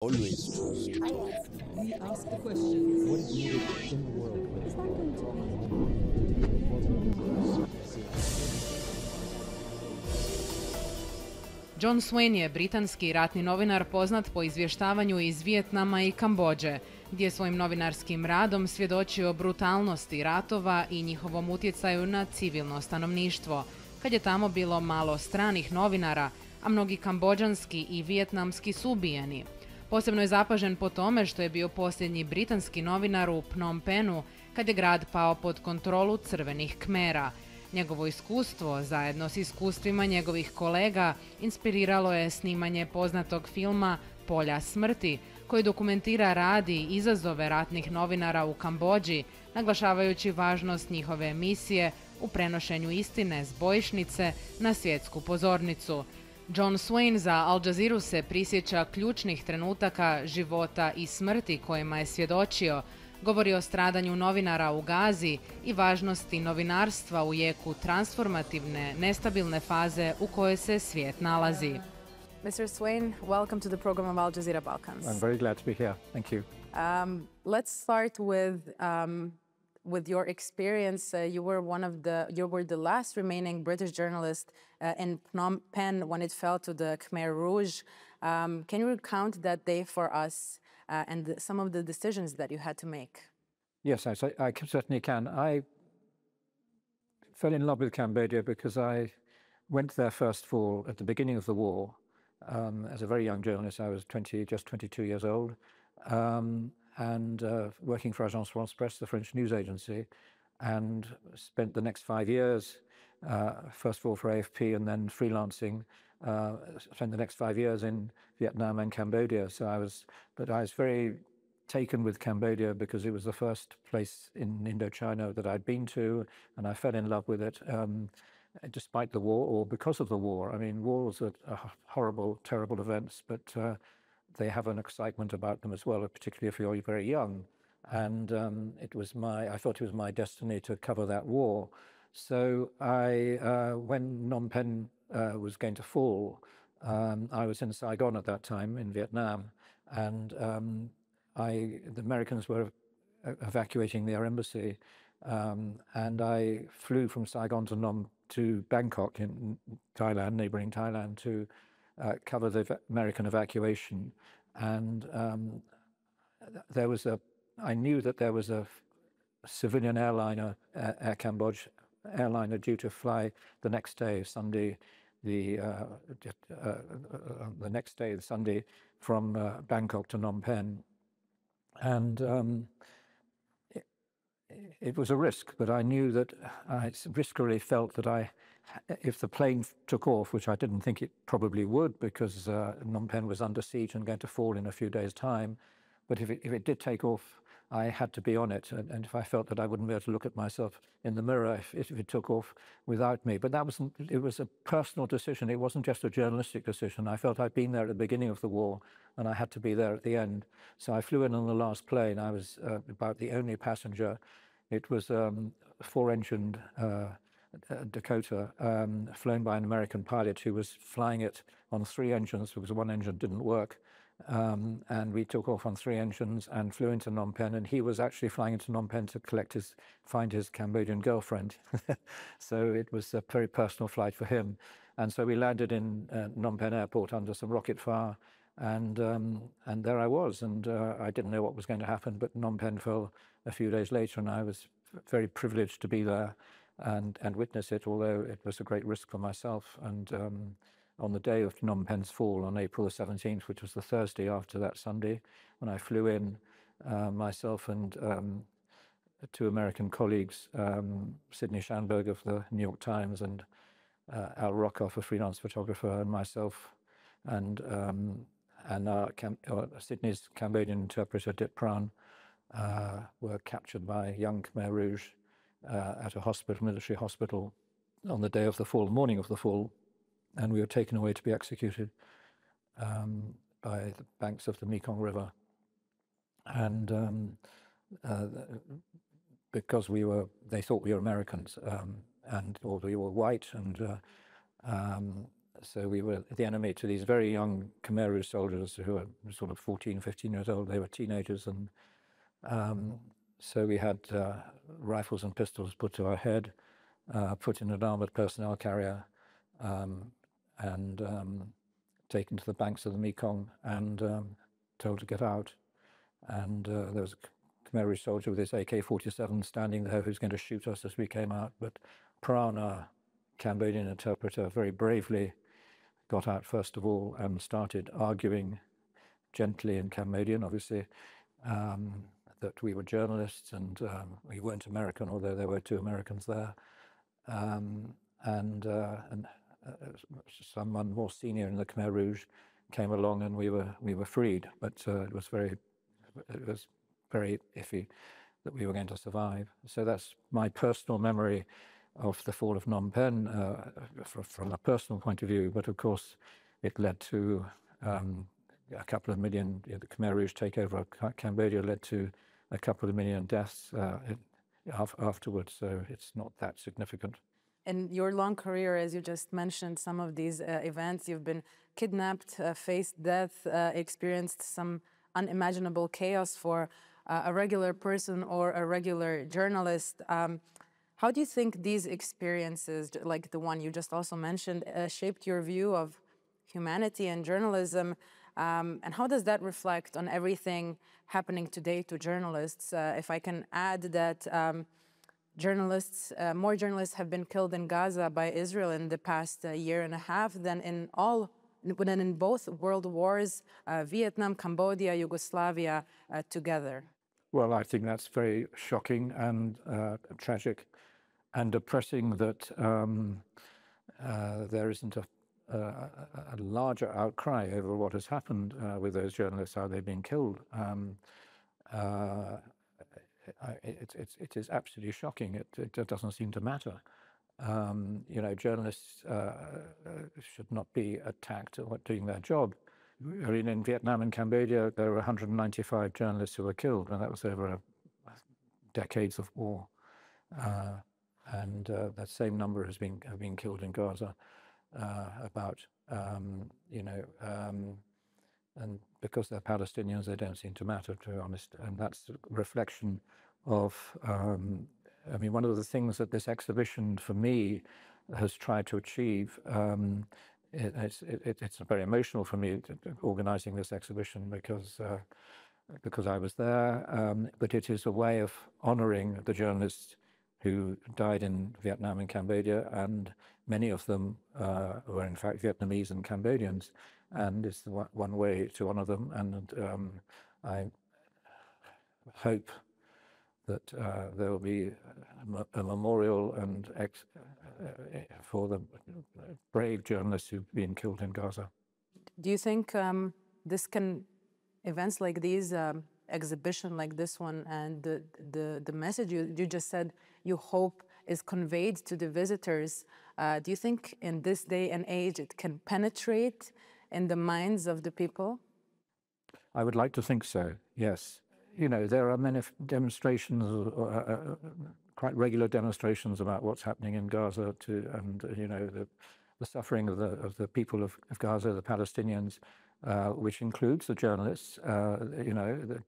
Always trust. We ask the questions. What is needed in the world? Jon Swain je britanski ratni novinar poznat po izvještavanju iz Vijetnama i Kambodže, gdje je svojim novinarskim radom svjedočio brutalnosti ratova i njihovom utjecaju na civilno stanovništvo, kad je tamo bilo malo stranih novinara, a mnogi kambodžanski i vijetnamski su ubijeni. Posebno je zapažen po tome što je bio posljednji britanski novinar u Pnom Penu kad je grad pao pod kontrolu crvenih Kmera. Njegovo iskustvo, zajedno s iskustvima njegovih kolega, inspiriralo je snimanje poznatog filma Polja smrti, koji dokumentira rad i izazove ratnih novinara u Kambodži, naglašavajući važnost njihove misije u prenošenju istine s bojišnice na svjetsku pozornicu. Jon Swain za Al Jazeeru se prisjeća ključnih trenutaka života i smrti kojima je svjedočio, govori o stradanju novinara u Gazi i važnosti novinarstva u jeku transformativne, nestabilne faze u kojoj se svijet nalazi. Mr. Swain, welcome to the program of Al Jazeera Balkans. I'm very glad to be here. Thank you. Let's start with your experience. You were the last remaining British journalist in Pnom Pen when it fell to the Khmer Rouge. Can you recount that day for us and some of the decisions that you had to make? Yes, I certainly can. I fell in love with Cambodia because I went there first of all at the beginning of the war. As a very young journalist, I was just 22 years old, and working for Agence France-Presse, the French news agency, and spent the next 5 years, first of all for AFP and then freelancing, spent the next 5 years in Vietnam and Cambodia. So I was very taken with Cambodia because it was the first place in Indochina that I'd been to, and I fell in love with it. Despite the war or because of the war. I mean, wars are horrible, terrible events, but they have an excitement about them as well, particularly if you're very young. And I thought it was my destiny to cover that war. So when Phnom Penh was going to fall, I was in Saigon at that time in Vietnam, and the Americans were evacuating their embassy, and I flew from Saigon to Bangkok in Thailand, neighboring Thailand, to cover the American evacuation. And I knew that there was a civilian airliner, Air Cambodge airliner, due to fly the next day, Sunday, Sunday, from Bangkok to Phnom Penh. And it was a risk, but I knew that I viscerally felt that if the plane took off, which I didn't think it probably would because Phnom Penh was under siege and going to fall in a few days' time, but if it did take off, I had to be on it, and if I felt that I wouldn't be able to look at myself in the mirror if it took off without me. But it was a personal decision. It wasn't just a journalistic decision. I felt I'd been there at the beginning of the war, and I had to be there at the end. So I flew in on the last plane. I was about the only passenger. It was a four-engined Dakota, flown by an American pilot who was flying it on 3 engines because one engine didn't work. And we took off on 3 engines and flew into Phnom Penh, and he was actually flying into Phnom Penh to find his Cambodian girlfriend. So it was a very personal flight for him. And so we landed in Phnom Penh airport under some rocket fire, and there I was, and I didn't know what was going to happen, but Phnom Penh fell a few days later, and I was very privileged to be there and witness it, although it was a great risk for myself. And on the day of Phnom Penh's fall, on April the 17th, which was the Thursday after that Sunday, when I flew in, myself and 2 American colleagues, Sidney Schanberg of the New York Times and Al Rockoff, a freelance photographer, and myself, and Sydney's Cambodian interpreter, Dit Pran, were captured by young Khmer Rouge at a military hospital on the day of the fall, morning of the fall, and we were taken away to be executed by the banks of the Mekong River. And because they thought we were Americans, or we were white, and So we were the enemy to these very young Khmer Rouge soldiers who were sort of 14, 15 years old. They were teenagers, and so we had rifles and pistols put to our head, put in an armored personnel carrier, and taken to the banks of the Mekong and told to get out. And there was a Khmer Rouge soldier with his AK-47 standing there who's going to shoot us as we came out. But Pran, our Cambodian interpreter, very bravely got out first of all and started arguing gently in Cambodian, obviously, that we were journalists and we weren't American, although there were 2 Americans there. Someone more senior in the Khmer Rouge came along and we were freed. But it was very iffy that we were going to survive. So that's my personal memory of the fall of Phnom Penh from a personal point of view. But of course, it led to a couple of million. The Khmer Rouge takeover of Cambodia led to a couple of million deaths afterwards. So it's not that significant. In your long career, as you just mentioned, some of these events, you've been kidnapped, faced death, experienced some unimaginable chaos for a regular person or a regular journalist. How do you think these experiences, like the one you just also mentioned, shaped your view of humanity and journalism? And how does that reflect on everything happening today to journalists? If I can add that more journalists have been killed in Gaza by Israel in the past year and a half than in both world wars, Vietnam, Cambodia, Yugoslavia together. Well, I think that's very shocking and tragic and depressing that there isn't a larger outcry over what has happened with those journalists, how they've been killed. It is absolutely shocking. It doesn't seem to matter. Journalists should not be attacked or doing their job. I mean, in Vietnam and Cambodia, there were 195 journalists who were killed, and that was over decades of war. And that same number have been killed in Gaza. And because they're Palestinians, they don't seem to matter, to be honest. And that's a reflection of, one of the things that this exhibition, for me, has tried to achieve. It's very emotional for me organizing this exhibition because I was there. But it is a way of honoring the journalists who died in Vietnam and Cambodia, and many of them were in fact Vietnamese and Cambodians, and it's one way to honor them. And I hope that there will be a memorial and for the brave journalists who've been killed in Gaza. Do you think events like these, exhibition like this one, and the message you just said you hope is conveyed to the visitors, do you think in this day and age it can penetrate in the minds of the people? I would like to think so, yes. There are many demonstrations, quite regular demonstrations about what's happening in Gaza, and the suffering of the people of Gaza, the Palestinians, which includes the journalists, and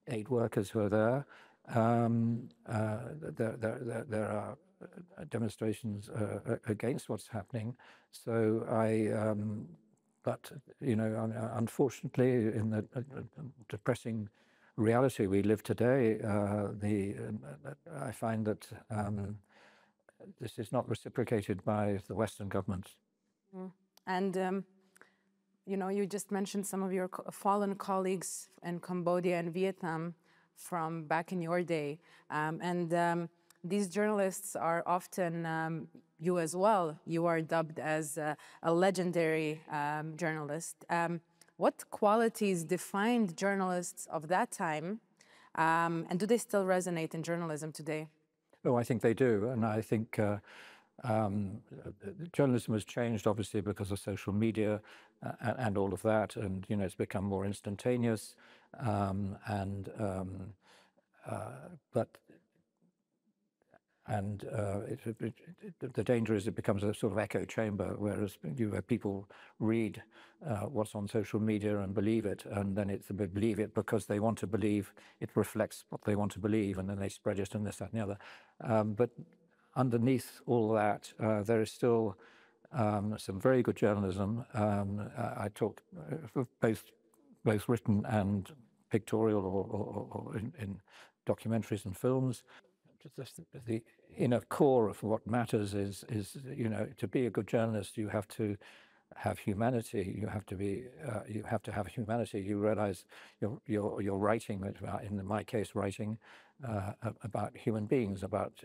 aid workers who are there. There are demonstrations against what's happening. So but unfortunately, in the depressing reality we live today, I find that this is not reciprocated by the Western governments. And you just mentioned some of your fallen colleagues in Cambodia and Vietnam from back in your day, and these journalists are often. You as well, you are dubbed as a legendary journalist. What qualities defined journalists of that time, and do they still resonate in journalism today? Oh, I think they do, and I think journalism has changed, obviously, because of social media and all of that, and it's become more instantaneous, but and the danger is it becomes a sort of echo chamber, whereas people read what's on social media and believe it, and then they believe it because they want to believe it reflects what they want to believe, and then they spread it and this, that, and the other. But underneath all that, there is still some very good journalism. I talk both written and pictorial, or in documentaries and films. The inner core of what matters is to be a good journalist, you have to have humanity. You have to have humanity. You realize you're writing about, in my case, writing about human beings, about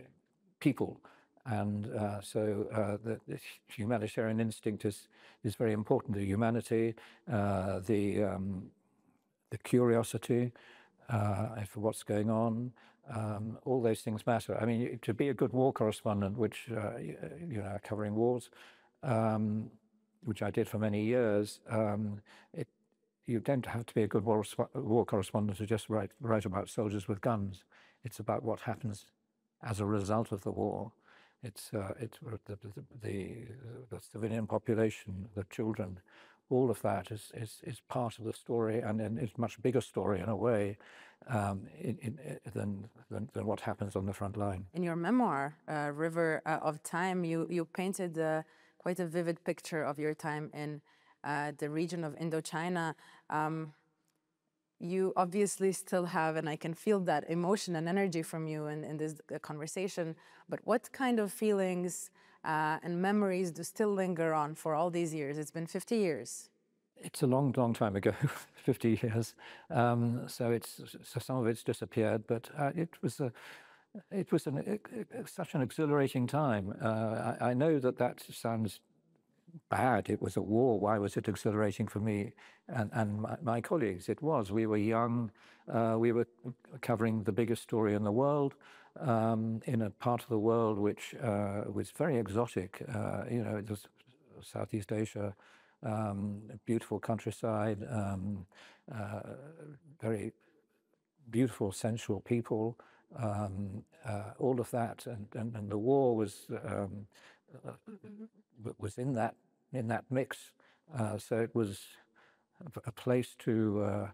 people, and so the humanitarian instinct is very important. The humanity, the curiosity for what's going on. All those things matter. I mean, to be a good war correspondent, which covering wars, which I did for many years, you don't have to be a good war correspondent to just write about soldiers with guns. It's about what happens as a result of the war. It's the civilian population, the children. All of that is part of the story, and it's a much bigger story in a way than what happens on the front line. In your memoir, River of Time, you painted quite a vivid picture of your time in the region of Indochina. You obviously still have, and I can feel that emotion and energy from you in this conversation, but what kind of feelings and memories do still linger on for all these years? It's been 50 years. It's a long, long time ago, 50 years. So some of it's disappeared, but it was such an exhilarating time. I know that sounds bad. It was a war. Why was it exhilarating for me and my colleagues? It was. We were young. We were covering the biggest story in the world, in a part of the world which was very exotic. It was Southeast Asia, beautiful countryside, very beautiful, sensual people, all of that, and the war was in that mix. So it was a place to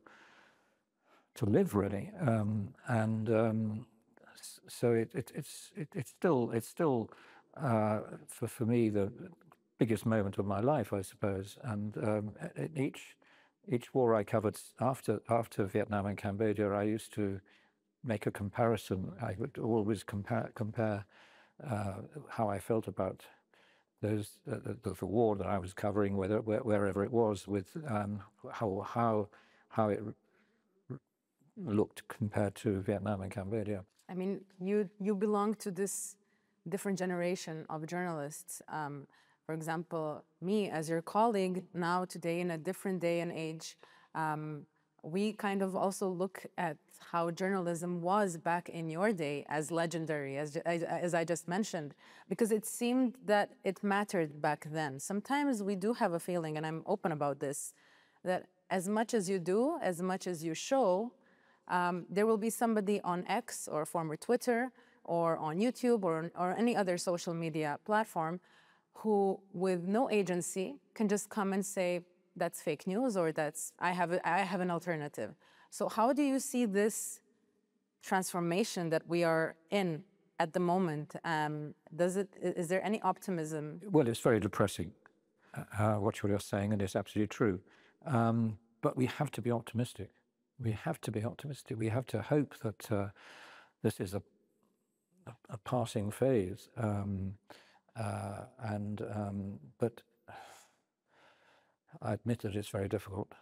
live, really, so it's still for me the biggest moment of my life, I suppose. And each war I covered after Vietnam and Cambodia, I used to make a comparison. I would always compare how I felt about the war that I was covering, wherever it was, with how it looked compared to Vietnam and Cambodia. I mean, you belong to this different generation of journalists. For example, me as your colleague now today in a different day and age, we kind of also look at how journalism was back in your day as legendary, as I just mentioned, because it seemed that it mattered back then. Sometimes we do have a feeling, and I'm open about this, that as much as you do, as much as you show, there will be somebody on X or former Twitter or on YouTube or any other social media platform who, with no agency, can just come and say, that's fake news, or I have an alternative. So how do you see this transformation that we are in at the moment? Is there any optimism? Well, it's very depressing, what you're saying, and it's absolutely true. But we have to be optimistic. We have to be optimistic. We have to hope that this is a passing phase. But I admit that it's very difficult.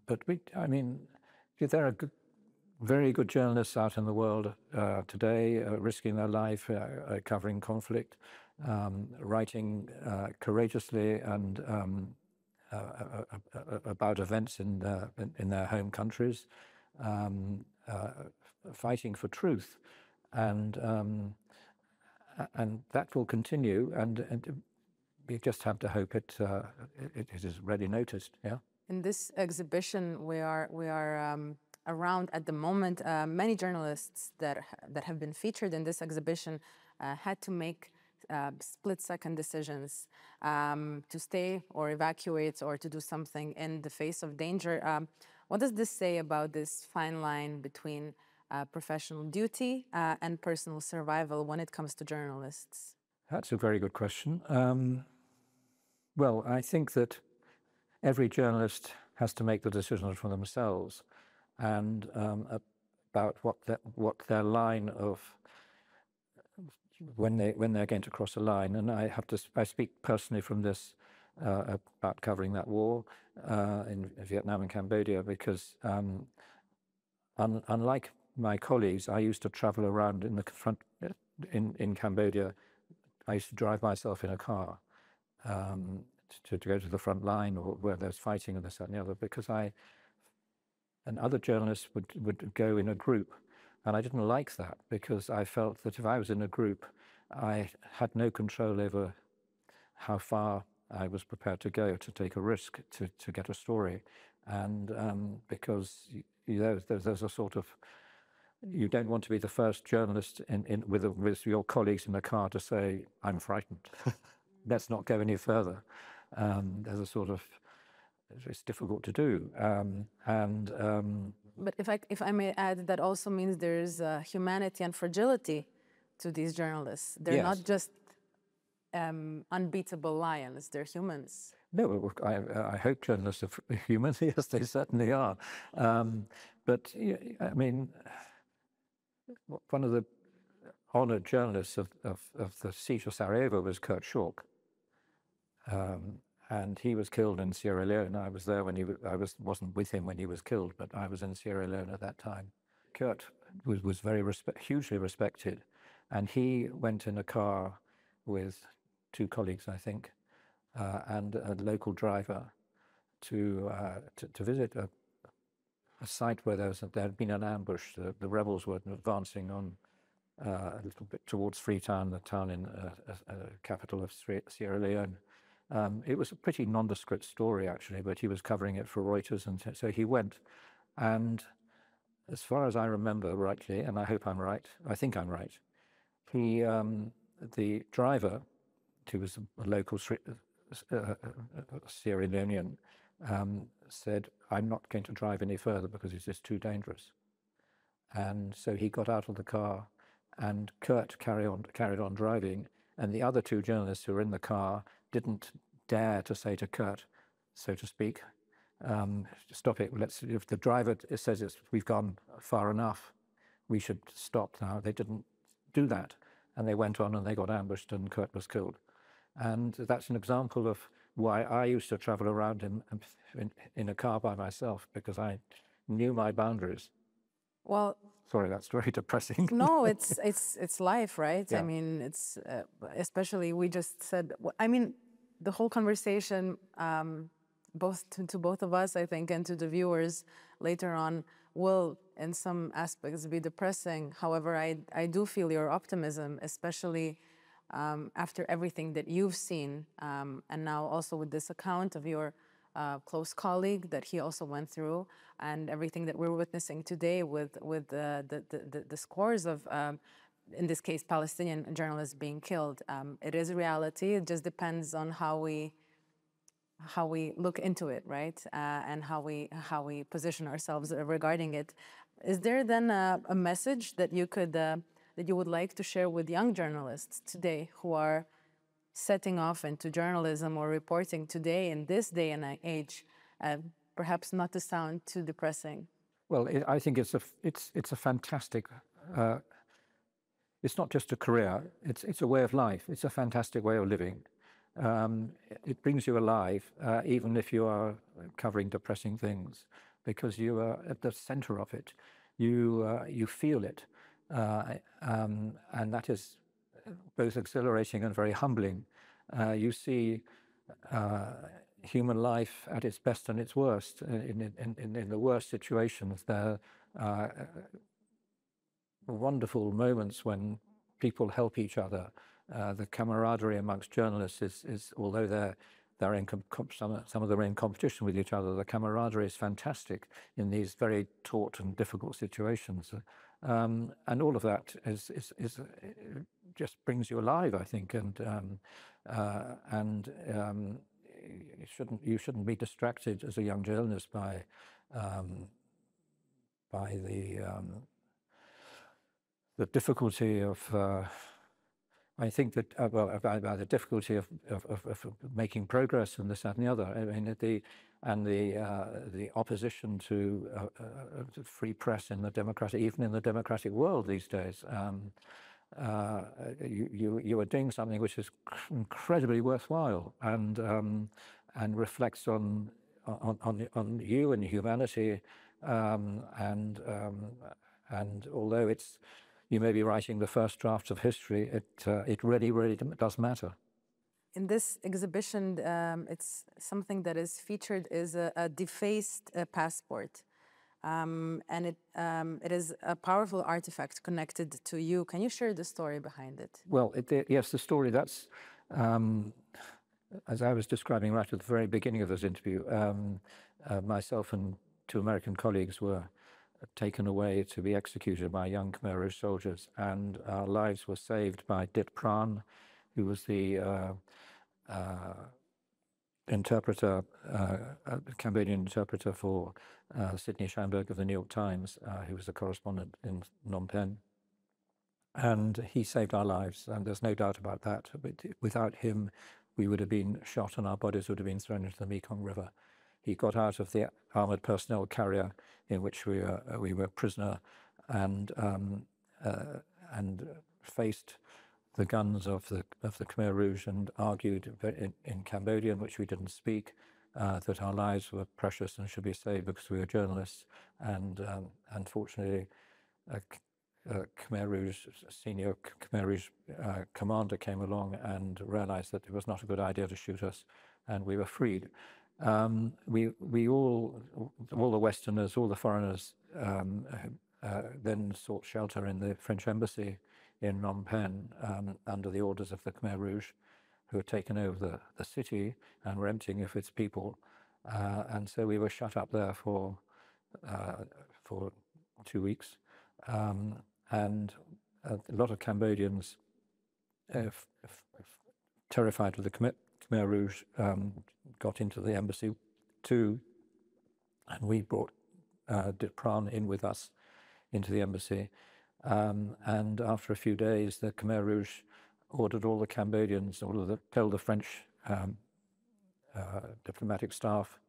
But there are very good journalists out in the world today, risking their life, covering conflict, writing courageously and about events in their home countries, fighting for truth, and that will continue, and we just have to hope it is really noticed. Yeah. In this exhibition, we are around at the moment. Many journalists that have been featured in this exhibition had to make split-second decisions to stay or evacuate or to do something in the face of danger. What does this say about this fine line between professional duty and personal survival when it comes to journalists? That's a very good question. Well, I think that every journalist has to make the decisions for themselves, and about what their line of when they're going to cross a line. And I speak personally from this about covering that war in Vietnam and Cambodia, because unlike my colleagues, I used to travel around in the front in Cambodia. I used to drive myself in a car to go to the front line or where there's fighting and this, that, and the other, because and other journalists would go in a group, and I didn't like that, because I felt that if I was in a group, I had no control over how far I was prepared to go to take a risk to get a story, and because there's a sort of, you don't want to be the first journalist with your colleagues in the car to say, "I'm frightened." Let's not go any further. There's a sort of, it's difficult to do. But if I may add, that also means there's humanity and fragility to these journalists. They're not just unbeatable lions, they're humans. No, I hope journalists are human. Yes, they certainly are. But I mean, one of the honored journalists of the siege of Sarajevo was Kurt Schork. And he was killed in Sierra Leone. I was there when wasn't with him when he was killed, but I was in Sierra Leone at that time. Kurt was hugely respected, and he went in a car with 2 colleagues, I think, and a local driver to visit a site where there had been an ambush. The rebels were advancing on a little bit towards Freetown, the town in capital of Sierra Leone. It was a pretty nondescript story, actually, but he was covering it for Reuters, and so he went. And as far as I remember rightly, and I hope I'm right, I think I'm right, the driver, who was a local Sierra Leonean, said, "I'm not going to drive any further because it's just too dangerous." And so he got out of the car, and Kurt carried on driving, and the other 2 journalists who were in the car didn't dare to say to Kurt, so to speak, "Stop it. If the driver says we've gone far enough, we should stop now." They didn't do that, and they went on and they got ambushed, and Kurt was killed. And that's an example of why I used to travel around in a car by myself, because I knew my boundaries. Well, sorry, that's very depressing. No, it's life, right? Yeah. I mean, it's especially, we just said, I mean, the whole conversation, both to both of us, I think, and to the viewers later on, will in some aspects be depressing. However, I do feel your optimism, especially after everything that you've seen, and now also with this account of your close colleague that he also went through, and everything that we're witnessing today with the scores of, in this case, Palestinian journalists being killed. It is a reality. It just depends on how we look into it, right? And how we position ourselves regarding it. Is there then a message that you could that you would like to share with young journalists today who are setting off into journalism or reporting today in this day and age, perhaps not to sound too depressing? Well, I think it's a fantastic. It's not just a career; it's a way of life. It's a fantastic way of living. It brings you alive, even if you are covering depressing things, because you are at the center of it. You feel it, and that is both exhilarating and very humbling. You see human life at its best and its worst. In the worst situations, there are wonderful moments when people help each other. The camaraderie amongst journalists is although some of them are in competition with each other. The camaraderie is fantastic in these very taut and difficult situations, and all of that is just brings you alive, I think, and you shouldn't be distracted as a young journalist by the difficulty of. I think that about the difficulty of making progress and this, that, and the other. I mean, the opposition to free press in the democratic, even in the democratic world these days. You are doing something which is incredibly worthwhile and reflects on you and humanity, and although you may be writing the first draft of history, it really does matter. In this exhibition, it's something that is featured is a defaced passport, and it is a powerful artifact connected to you. Can you share the story behind it? Well, yes, the story, that's, as I was describing right at the very beginning of this interview, myself and two American colleagues were taken away to be executed by young Khmer Rouge soldiers, and our lives were saved by Dit Pran, who was the interpreter, Cambodian interpreter for Sidney Schamberg of the New York Times, who was a correspondent in Phnom Penh. And he saved our lives, and there's no doubt about that. But without him, we would have been shot and our bodies would have been thrown into the Mekong River. He got out of the armored personnel carrier in which we were prisoner, and faced the guns of the Khmer Rouge and argued in Cambodian, which we didn't speak, that our lives were precious and should be saved because we were journalists. And unfortunately, senior Khmer Rouge commander came along and realized that it was not a good idea to shoot us, and we were freed. We all the Westerners, all the foreigners, then sought shelter in the French embassy in Phnom Penh under the orders of the Khmer Rouge, who had taken over the city and were emptying of its people, and so we were shut up there for 2 weeks, and a lot of Cambodians, terrified of the Khmer Rouge, got into the embassy too, and we brought Dit Pran in with us into the embassy, and after a few days the Khmer Rouge ordered all the Cambodians, told the French diplomatic staff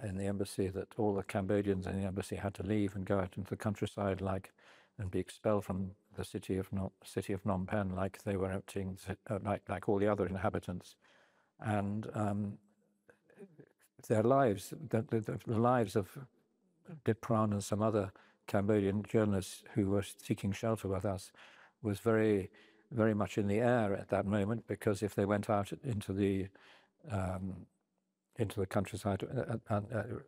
in the embassy that all the Cambodians in the embassy had to leave and go out into the countryside, and be expelled from the city of Phnom Penh, like they were emptying, like all the other inhabitants. And their lives, the lives of Dit Pran and some other Cambodian journalists who were seeking shelter with us, was very, very much in the air at that moment, because if they went out into the countryside and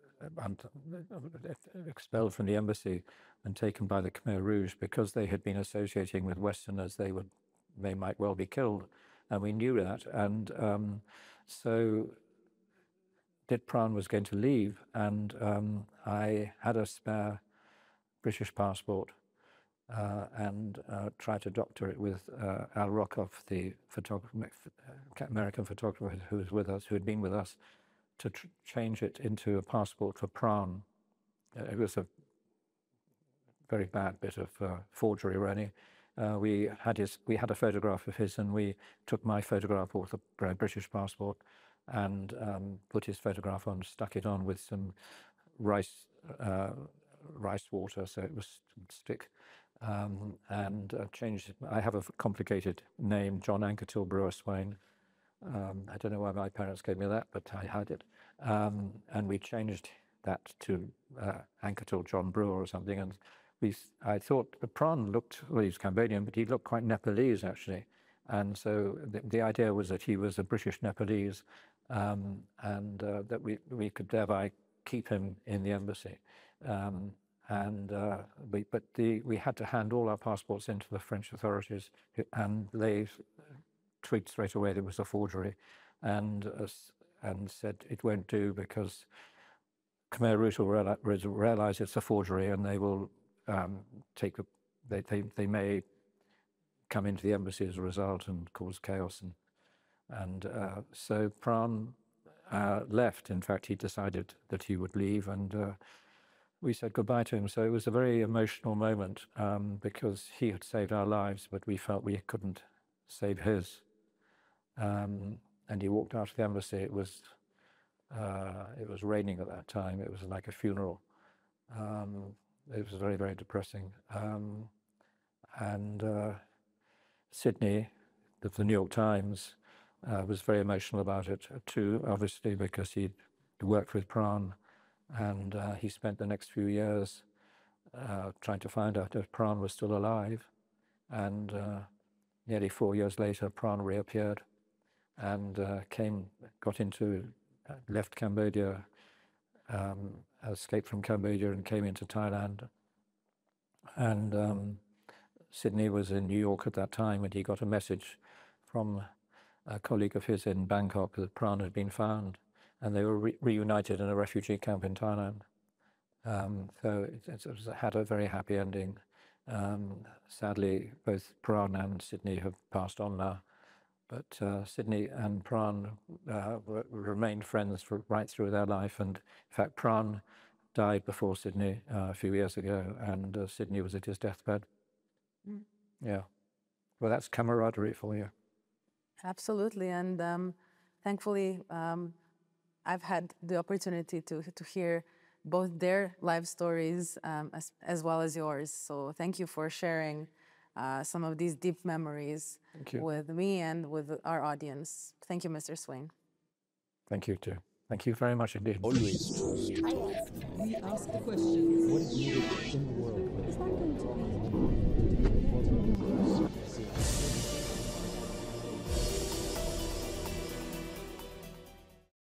expelled from the embassy and taken by the Khmer Rouge, because they had been associating with Westerners, they might well be killed, and we knew that. And so Dit Pran was going to leave, and I had a spare British passport and tried to doctor it with Al Rockoff, the American photographer who was with us, who had been with us, to change it into a passport for Pran. It was a very bad bit of forgery, really. We had a photograph of his, and we took my photograph off the British passport and put his photograph on, stuck it on with some rice water so it would stick, and changed it. I have a complicated name, John Anquetil Brewer Swain. I don't know why my parents gave me that, but I had it. And we changed that to Anquetil John Brewer or something. And I thought Pran looked, well, he's Cambodian, but he looked quite Nepalese, actually. And so the idea was that he was a British Nepalese, and that we could thereby keep him in the embassy. But we had to hand all our passports into the French authorities, and they twigged straight away there was a forgery. And and said it won't do because Khmer Rouge will realize it's a forgery, and they will they may come into the embassy as a result and cause chaos. And so Pran left. In fact, he decided that he would leave, and we said goodbye to him. So it was a very emotional moment because he had saved our lives, but we felt we couldn't save his. And he walked out of the embassy. It was raining at that time. It was like a funeral. It was very, very depressing. And Sydney, the New York Times, was very emotional about it too, obviously, because he'd worked with Pran, and he spent the next few years trying to find out if Pran was still alive. And nearly 4 years later, Pran reappeared and left Cambodia, escaped from Cambodia and came into Thailand. And Sydney was in New York at that time, and he got a message from a colleague of his in Bangkok that Pran had been found, and they were reunited in a refugee camp in Thailand. So it had a very happy ending. Sadly, both Pran and Sydney have passed on now, but Sydney and Pran remained friends right through their life. And in fact, Pran died before Sydney a few years ago, and Sydney was at his deathbed. Mm. Yeah. Well, that's camaraderie for you. Absolutely. And thankfully, I've had the opportunity to hear both their life stories as well as yours. So thank you for sharing some of these deep memories with me and with our audience. Thank you, Mr. Swain. Thank you, too. Thank you very much indeed. Always trust. We ask the questions. What is needed in the world? Is that going to be?